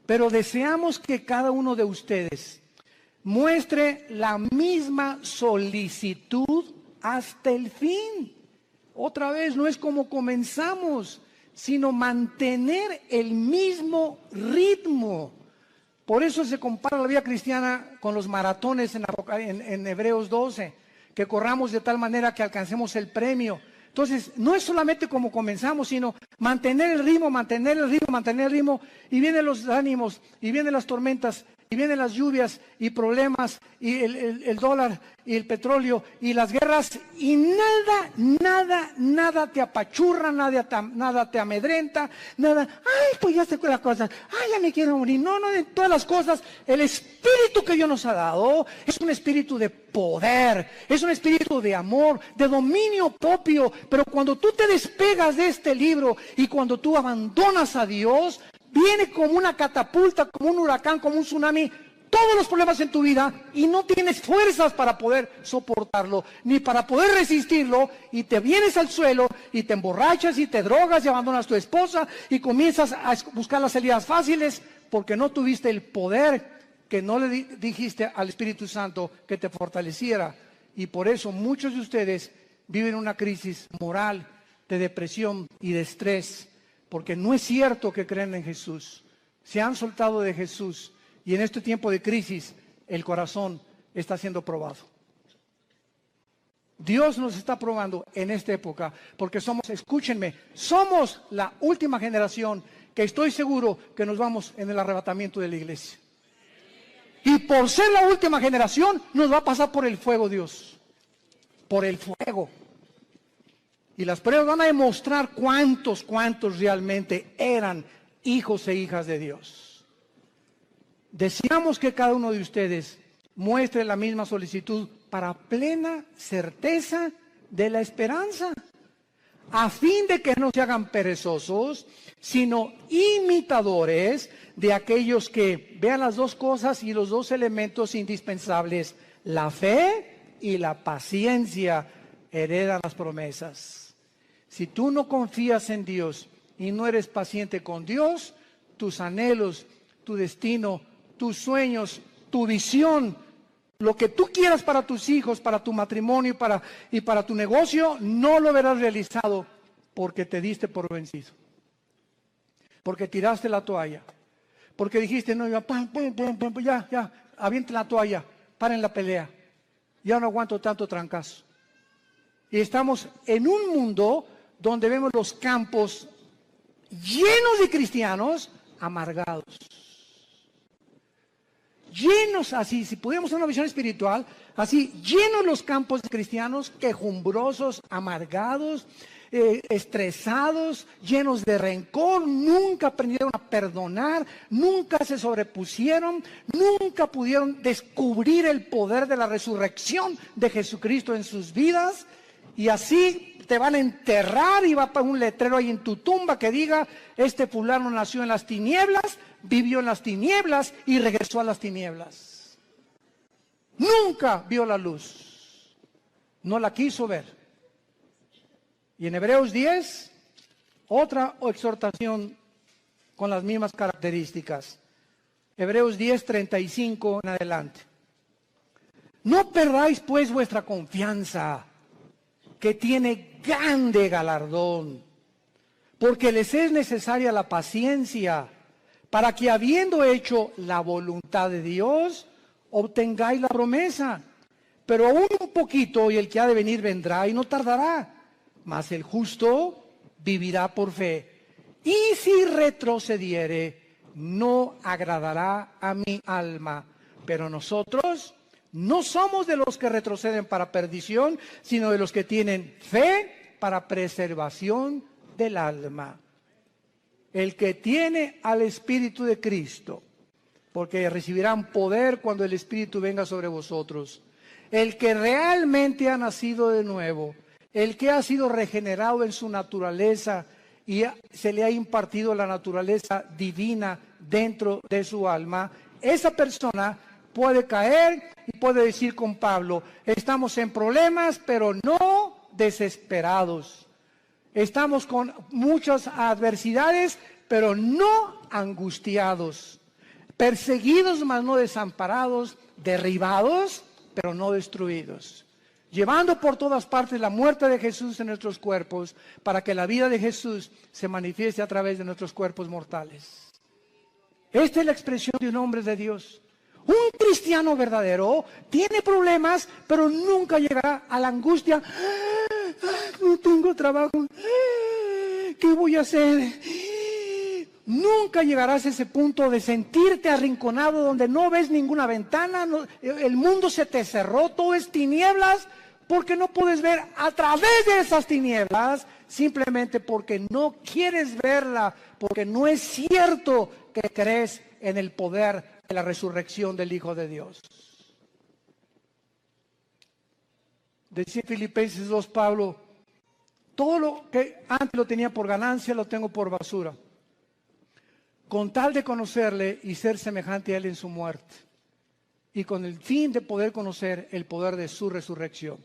Pero deseamos que cada uno de ustedes muestre la misma solicitud hasta el fin. Otra vez, no es como comenzamos, sino mantener el mismo ritmo. Por eso se compara la vida cristiana con los maratones en Hebreos 12, que corramos de tal manera que alcancemos el premio. Entonces, no es solamente como comenzamos, sino mantener el ritmo, mantener el ritmo, mantener el ritmo. Y vienen los ánimos, y vienen las tormentas, y vienen las lluvias, y problemas, y el dólar, y el petróleo, y las guerras. Y nada te apachurra, nada te amedrenta, nada. Ay, pues ya sé las cosas. Ay, ya me quiero morir. No, de todas las cosas, el espíritu que Dios nos ha dado es un espíritu de poder, es un espíritu de amor, de dominio propio. Pero cuando tú te despegas de este libro y cuando tú abandonas a Dios, viene como una catapulta, como un huracán, como un tsunami, todos los problemas en tu vida y no tienes fuerzas para poder soportarlo, ni para poder resistirlo, y te vienes al suelo y te emborrachas y te drogas y abandonas a tu esposa y comienzas a buscar las salidas fáciles porque no tuviste el poder que no le dijiste al Espíritu Santo que te fortaleciera. Y por eso muchos de ustedes viven una crisis moral, de depresión y de estrés, porque no es cierto que creen en Jesús. Se han soltado de Jesús y en este tiempo de crisis el corazón está siendo probado. Dios nos está probando en esta época porque escúchenme, somos la última generación que estoy seguro que nos vamos en el arrebatamiento de la iglesia. Y por ser la última generación nos va a pasar por el fuego Dios, por el fuego. Y las pruebas van a demostrar cuántos realmente eran hijos e hijas de Dios. Deseamos que cada uno de ustedes muestre la misma solicitud para plena certeza de la esperanza, a fin de que no se hagan perezosos, sino imitadores de aquellos que vean las dos cosas y los dos elementos indispensables, la fe y la paciencia, heredan las promesas. Si tú no confías en Dios y no eres paciente con Dios, tus anhelos, tu destino, tus sueños, tu visión, lo que tú quieras para tus hijos, para tu matrimonio y para tu negocio, no lo verás realizado porque te diste por vencido. Porque tiraste la toalla. Porque dijiste, no, ya, avienten la toalla, paren la pelea. Ya no aguanto tanto trancazo. Y estamos en un mundo donde vemos los campos llenos de cristianos amargados. Llenos así, si pudiéramos tener una visión espiritual, así, llenos los campos de cristianos, quejumbrosos, amargados, estresados, llenos de rencor, nunca aprendieron a perdonar, nunca se sobrepusieron, nunca pudieron descubrir el poder de la resurrección de Jesucristo en sus vidas, y así te van a enterrar y va a poner un letrero ahí en tu tumba que diga, este fulano nació en las tinieblas, vivió en las tinieblas y regresó a las tinieblas. Nunca vio la luz, no la quiso ver. Y en Hebreos 10, otra exhortación con las mismas características. Hebreos 10, 35 en adelante. No perdáis pues vuestra confianza, que tiene grande galardón, porque les es necesaria la paciencia, para que habiendo hecho la voluntad de Dios, obtengáis la promesa. Pero aún un poquito y el que ha de venir vendrá y no tardará. Mas el justo vivirá por fe. Y si retrocediere, no agradará a mi alma. Pero nosotros no somos de los que retroceden para perdición, sino de los que tienen fe para preservación del alma. El que tiene al Espíritu de Cristo, porque recibirán poder cuando el Espíritu venga sobre vosotros. El que realmente ha nacido de nuevo, el que ha sido regenerado en su naturaleza y se le ha impartido la naturaleza divina dentro de su alma, esa persona puede caer y puede decir con Pablo, estamos en problemas, pero no desesperados. Estamos con muchas adversidades, pero no angustiados. Perseguidos, mas no desamparados. Derribados, pero no destruidos. Llevando por todas partes la muerte de Jesús en nuestros cuerpos, para que la vida de Jesús se manifieste a través de nuestros cuerpos mortales. Esta es la expresión de un hombre de Dios. Un cristiano verdadero tiene problemas, pero nunca llegará a la angustia. No tengo trabajo. ¿Qué voy a hacer? Nunca llegarás a ese punto de sentirte arrinconado donde no ves ninguna ventana, el mundo se te cerró, todo es tinieblas, porque no puedes ver a través de esas tinieblas, simplemente porque no quieres verla, porque no es cierto que crees en el poder de la resurrección del Hijo de Dios. Decía Filipenses 2, Pablo, todo lo que antes lo tenía por ganancia, lo tengo por basura, con tal de conocerle y ser semejante a él en su muerte, y con el fin de poder conocer el poder de su resurrección.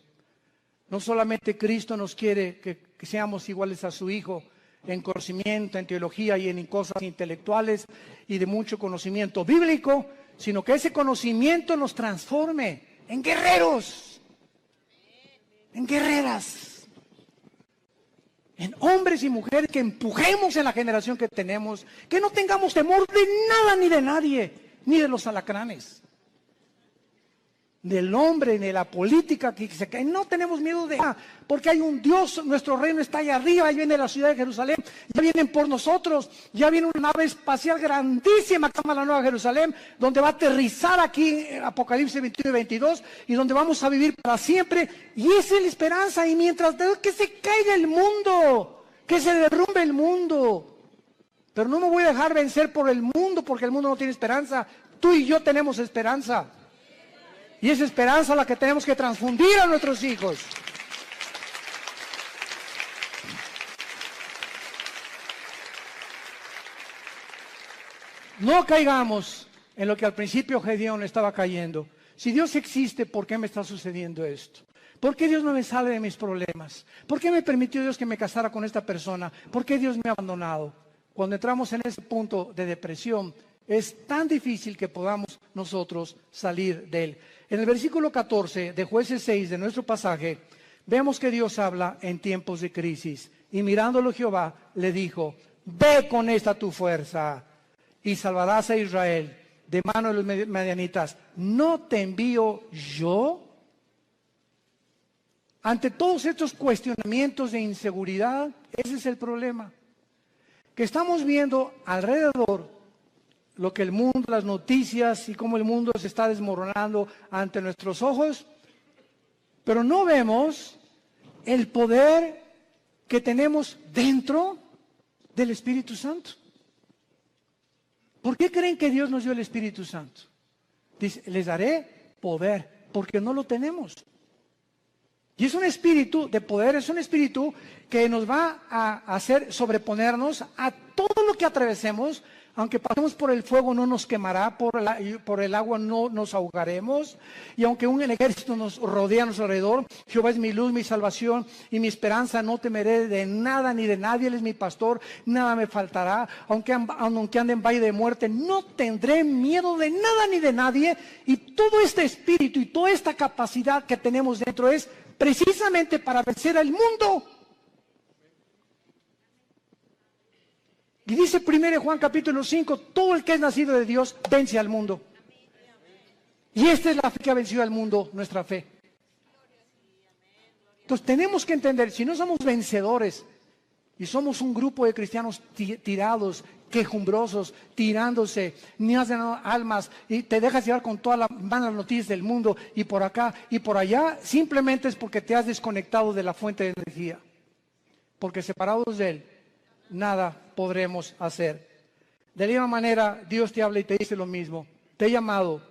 No solamente Cristo nos quiere que seamos iguales a su Hijo en conocimiento, en teología y en cosas intelectuales y de mucho conocimiento bíblico, sino que ese conocimiento nos transforme en guerreros, en guerreras, en hombres y mujeres que empujemos en la generación que tenemos, que no tengamos temor de nada ni de nadie, ni de los alacranes, del hombre, ni de la política que se cae. No tenemos miedo de nada, porque hay un Dios, nuestro reino está allá arriba, ahí viene la ciudad de Jerusalén, ya vienen por nosotros, ya viene una nave espacial grandísima que se llama la Nueva Jerusalén, donde va a aterrizar aquí en Apocalipsis 21 y 22, y donde vamos a vivir para siempre, y esa es la esperanza. Y mientras que se caiga el mundo, que se derrumbe el mundo, pero no me voy a dejar vencer por el mundo, porque el mundo no tiene esperanza. Tú y yo tenemos esperanza. Y esa esperanza es la que tenemos que transfundir a nuestros hijos. No caigamos en lo que al principio Gedeón estaba cayendo. Si Dios existe, ¿por qué me está sucediendo esto? ¿Por qué Dios no me sale de mis problemas? ¿Por qué me permitió Dios que me casara con esta persona? ¿Por qué Dios me ha abandonado? Cuando entramos en ese punto de depresión, es tan difícil que podamos nosotros salir de él. En el versículo 14 de Jueces 6 de nuestro pasaje, vemos que Dios habla en tiempos de crisis. Y mirándolo Jehová, le dijo, ve con esta tu fuerza y salvarás a Israel de mano de los madianitas. ¿No te envío yo? Ante todos estos cuestionamientos de inseguridad, ese es el problema. Que estamos viendo alrededor lo que el mundo, las noticias y cómo el mundo se está desmoronando ante nuestros ojos, pero no vemos el poder que tenemos dentro del Espíritu Santo. ¿Por qué creen que Dios nos dio el Espíritu Santo? Dice, les daré poder, porque no lo tenemos. Y es un espíritu de poder, es un espíritu que nos va a hacer sobreponernos a todo lo que atravesemos. Aunque pasemos por el fuego no nos quemará, por el agua no nos ahogaremos. Y aunque un ejército nos rodea a nuestro alrededor, Jehová es mi luz, mi salvación y mi esperanza. No temeré de nada ni de nadie, Él es mi pastor, nada me faltará. Aunque ande en valle de muerte, no tendré miedo de nada ni de nadie. Y todo este espíritu y toda esta capacidad que tenemos dentro es precisamente para vencer al mundo. Y dice 1 Juan capítulo 5, todo el que es nacido de Dios vence al mundo. Y esta es la fe que ha vencido al mundo, nuestra fe. Entonces tenemos que entender, si no somos vencedores y somos un grupo de cristianos tirados, quejumbrosos, tirándose, ni hacen almas y te dejas llevar con todas las malas noticias del mundo y por acá y por allá, simplemente es porque te has desconectado de la fuente de energía. Porque separados de Él, nada podremos hacer. De la misma manera, Dios te habla y te dice lo mismo. Te he llamado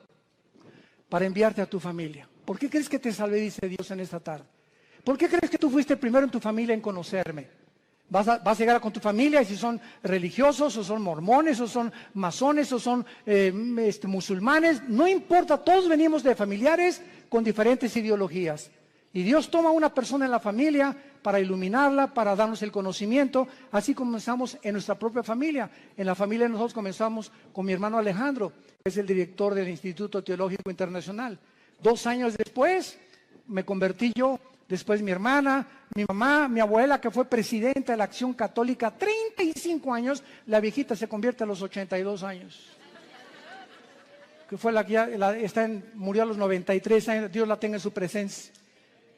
para enviarte a tu familia. ¿Por qué crees que te salvé, dice Dios en esta tarde? ¿Por qué crees que tú fuiste el primero en tu familia en conocerme? Vas a llegar con tu familia y si son religiosos o son mormones o son masones o son musulmanes, no importa, todos venimos de familiares con diferentes ideologías. Y Dios toma a una persona en la familia para iluminarla, para darnos el conocimiento. Así comenzamos en nuestra propia familia. En la familia nosotros comenzamos con mi hermano Alejandro, que es el director del Instituto Teológico Internacional. 2 años después me convertí yo, después mi hermana, mi mamá, mi abuela, que fue presidenta de la Acción Católica 35 años, la viejita se convierte a los 82 años. Que fue la que ya murió a los 93 años, Dios la tenga en su presencia.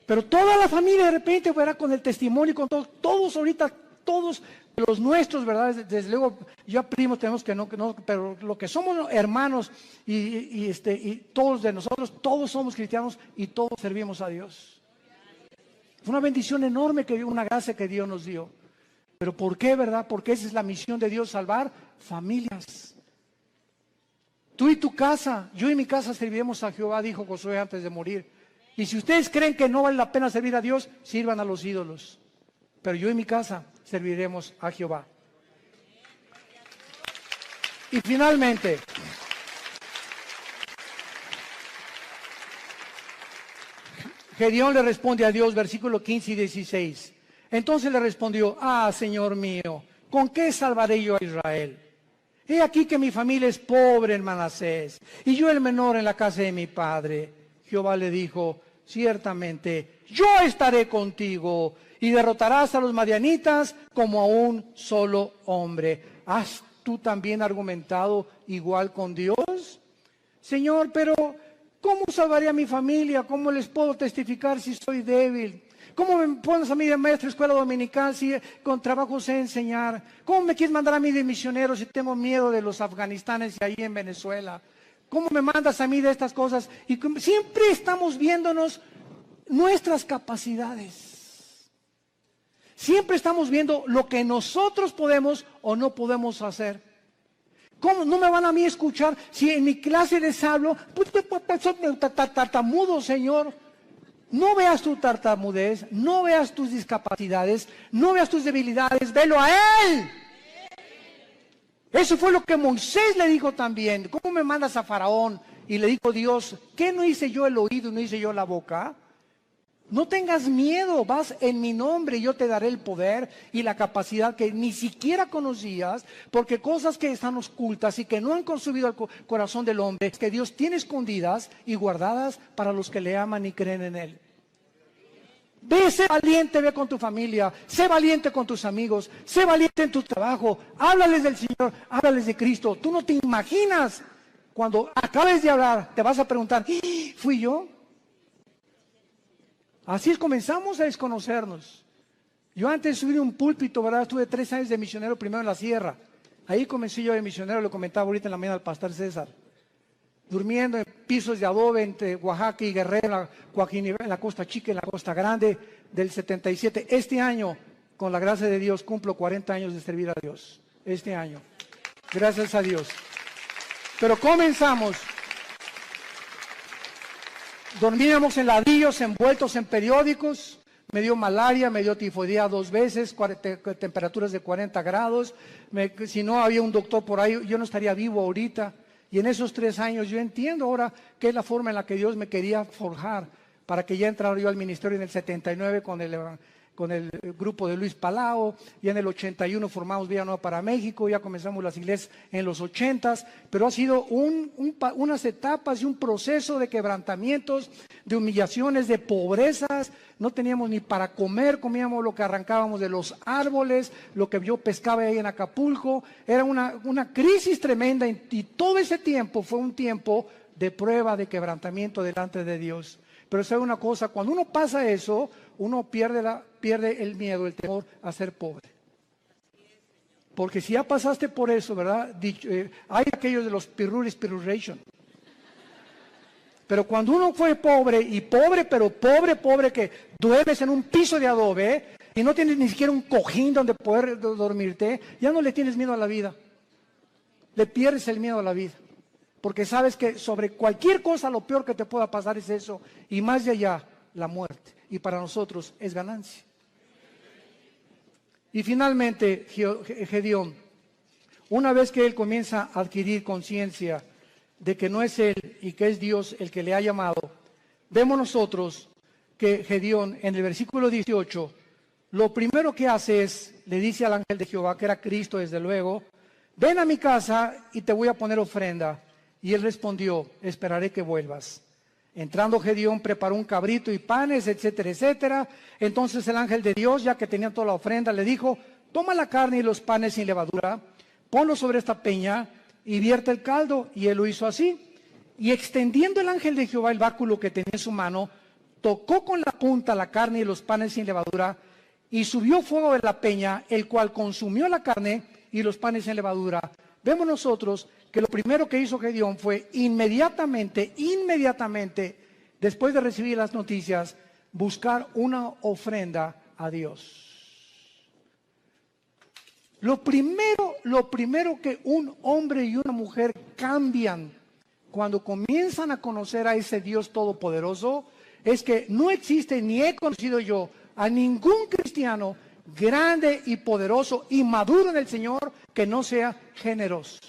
Pero toda la familia de repente, ¿verdad? Con el testimonio, con todos ahorita, todos los nuestros, ¿verdad? Desde luego, ya primos tenemos que no, pero lo que somos hermanos y todos de nosotros, todos somos cristianos y todos servimos a Dios. Fue una bendición enorme, una gracia que Dios nos dio. ¿Pero por qué, verdad? Porque esa es la misión de Dios, salvar familias. Tú y tu casa, yo y mi casa serviremos a Jehová, dijo Josué antes de morir. Y si ustedes creen que no vale la pena servir a Dios, sirvan a los ídolos. Pero yo y mi casa serviremos a Jehová. Y finalmente, Gedeón le responde a Dios, versículo 15 y 16. Entonces le respondió, Señor mío, ¿con qué salvaré yo a Israel? He aquí que mi familia es pobre en Manasés, y yo el menor en la casa de mi padre. Jehová le dijo, ciertamente, yo estaré contigo, y derrotarás a los madianitas como a un solo hombre. ¿Has tú también argumentado igual con Dios? Señor, pero ¿cómo salvaré a mi familia? ¿Cómo les puedo testificar si soy débil? ¿Cómo me pones a mí de maestro de escuela dominical si con trabajo sé enseñar? ¿Cómo me quieres mandar a mí de misionero si tengo miedo de los afganistanes y ahí en Venezuela? ¿Cómo me mandas a mí de estas cosas? Y siempre estamos viéndonos nuestras capacidades. Siempre estamos viendo lo que nosotros podemos o no podemos hacer. ¿Cómo no me van a mí a escuchar si en mi clase les hablo? Pues tartamudo, Señor. No veas tu tartamudez, no veas tus discapacidades, no veas tus debilidades, velo a Él. Eso fue lo que Moisés le dijo también. ¿Cómo me mandas a Faraón? Y le dijo Dios, ¿qué no hice yo el oído y no hice yo la boca? No tengas miedo, vas en mi nombre y yo te daré el poder y la capacidad que ni siquiera conocías, porque cosas que están ocultas y que no han consumido el corazón del hombre, que Dios tiene escondidas y guardadas para los que le aman y creen en Él. Ve, sé valiente, ve con tu familia, sé valiente con tus amigos, sé valiente en tu trabajo, háblales del Señor, háblales de Cristo. Tú no te imaginas, cuando acabes de hablar, te vas a preguntar, ¿fui yo? Así es, comenzamos a desconocernos. Yo antes de subir un púlpito, ¿verdad? Estuve 3 años de misionero primero en la sierra. Ahí comencé yo de misionero, lo comentaba ahorita en la mañana al pastor César. Durmiendo en pisos de adobe entre Oaxaca y Guerrero, en la Costa Chica, en la Costa Grande, del 77. Este año, con la gracia de Dios, cumplo 40 años de servir a Dios. Este año. Gracias a Dios. Pero comenzamos. Dormíamos en ladrillos, envueltos en periódicos. Me dio malaria, me dio tifoidea 2 veces, temperaturas de 40 grados. Si no había un doctor por ahí, yo no estaría vivo ahorita. Y en esos 3 años yo entiendo ahora qué es la forma en la que Dios me quería forjar para que ya entrara yo al ministerio en el 79 con el grupo de Luis Palau. Ya en el 81 formamos Villa Nueva para México, ya comenzamos las iglesias en los 80s, pero ha sido unas etapas y un proceso de quebrantamientos, de humillaciones, de pobrezas. No teníamos ni para comer, comíamos lo que arrancábamos de los árboles, lo que yo pescaba ahí en Acapulco. Era una crisis tremenda y todo ese tiempo fue un tiempo de prueba, de quebrantamiento delante de Dios. Pero sabe una cosa, cuando uno pasa eso, uno pierde el miedo, el temor a ser pobre. Porque si ya pasaste por eso, ¿verdad? Hay aquellos de los pirruration. Pero cuando uno fue pobre, y pobre, pero pobre, que duermes en un piso de adobe y no tienes ni siquiera un cojín donde poder dormirte, ya no le tienes miedo a la vida. Le pierdes el miedo a la vida. Porque sabes que sobre cualquier cosa lo peor que te pueda pasar es eso. Y más de allá, la muerte. Y para nosotros es ganancia. Y finalmente, Gedeón, una vez que él comienza a adquirir conciencia de que no es él y que es Dios el que le ha llamado, vemos nosotros que Gedeón, en el versículo 18, lo primero que hace es, le dice al ángel de Jehová, que era Cristo desde luego, ven a mi casa y te voy a poner ofrenda. Y él respondió, esperaré que vuelvas. Entrando Gedeón preparó un cabrito y panes, etcétera, etcétera. Entonces el ángel de Dios, ya que tenía toda la ofrenda, le dijo, toma la carne y los panes sin levadura, ponlo sobre esta peña y vierte el caldo. Y él lo hizo así. Y extendiendo el ángel de Jehová el báculo que tenía en su mano, tocó con la punta la carne y los panes sin levadura, y subió fuego de la peña, el cual consumió la carne y los panes sin levadura. Vemos nosotros que lo primero que hizo Gedeón fue inmediatamente, después de recibir las noticias, buscar una ofrenda a Dios. Lo primero que un hombre y una mujer cambian cuando comienzan a conocer a ese Dios todopoderoso es que no existe, ni he conocido yo, a ningún cristiano grande y poderoso y maduro en el Señor que no sea generoso.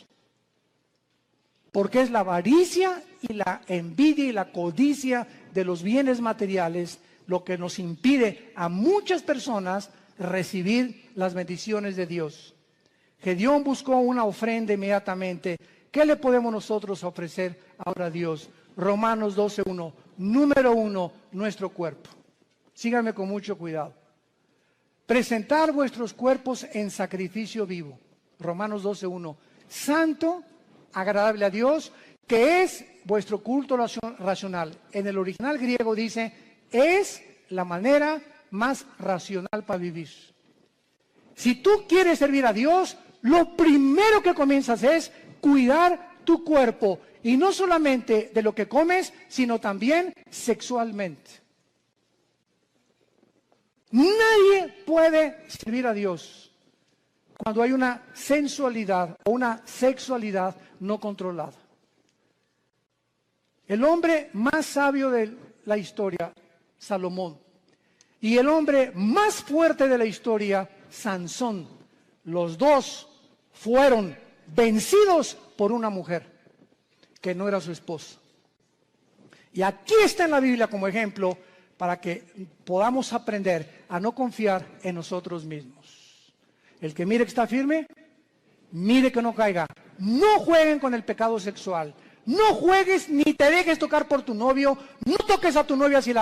Porque es la avaricia y la envidia y la codicia de los bienes materiales lo que nos impide a muchas personas recibir las bendiciones de Dios. Gedeón buscó una ofrenda inmediatamente. ¿Qué le podemos nosotros ofrecer ahora a Dios? Romanos 12:1. Número 1, nuestro cuerpo. Síganme con mucho cuidado. Presentar vuestros cuerpos en sacrificio vivo. Romanos 12:1. Santo, agradable a Dios, que es vuestro culto racional. En el original griego dice, es la manera más racional para vivir. Si tú quieres servir a Dios, lo primero que comienzas es cuidar tu cuerpo. Y no solamente de lo que comes, sino también sexualmente. Nadie puede servir a Dios cuando hay una sensualidad o una sexualidad no controlada. El hombre más sabio de la historia, Salomón, y el hombre más fuerte de la historia, Sansón, los dos fueron vencidos por una mujer que no era su esposa. Y aquí está en la Biblia como ejemplo para que podamos aprender a no confiar en nosotros mismos. El que mire que está firme, mire que no caiga. No jueguen con el pecado sexual. No juegues ni te dejes tocar por tu novio. No toques a tu novia si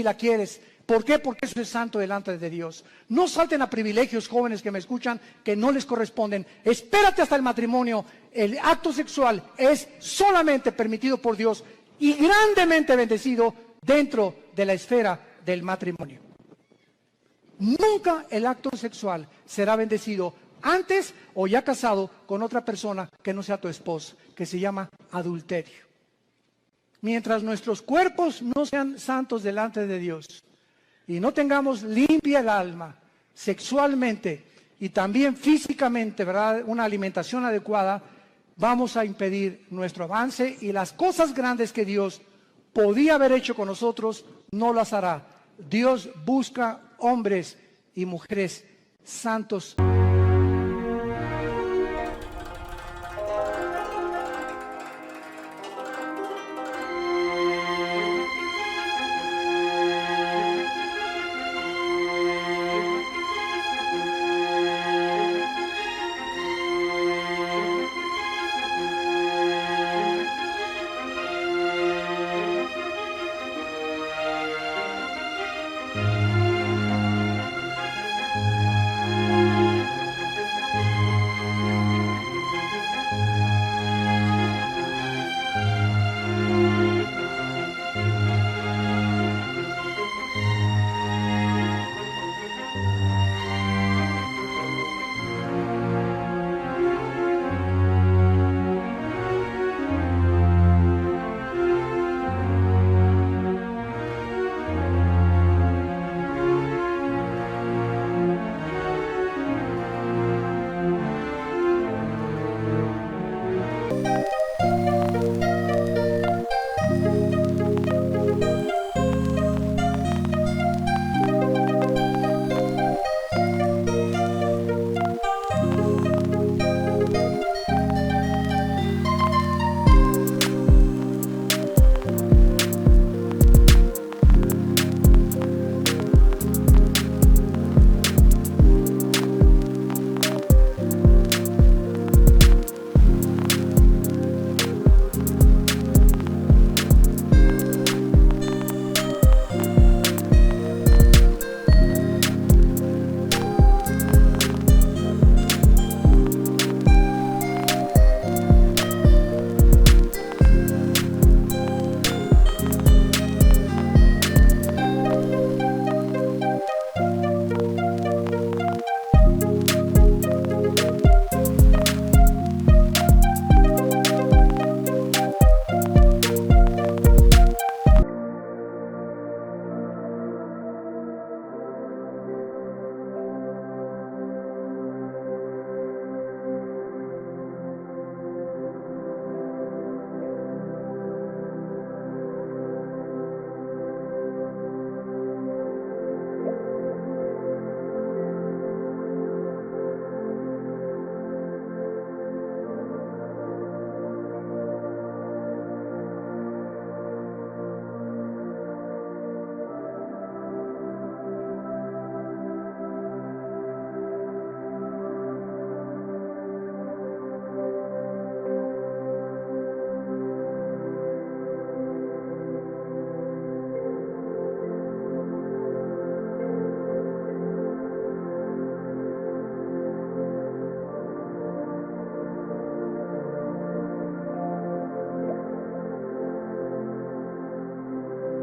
la quieres. ¿Por qué? Porque eso es santo delante de Dios. No salten a privilegios, jóvenes que me escuchan, que no les corresponden. Espérate hasta el matrimonio. El acto sexual es solamente permitido por Dios y grandemente bendecido dentro de la esfera del matrimonio. Nunca el acto sexual será bendecido antes o ya casado con otra persona que no sea tu esposa, que se llama adulterio. Mientras nuestros cuerpos no sean santos delante de Dios y no tengamos limpia el alma sexualmente y también físicamente, ¿verdad?, una alimentación adecuada, vamos a impedir nuestro avance y las cosas grandes que Dios podía haber hecho con nosotros, no las hará. Dios busca hombres y mujeres santos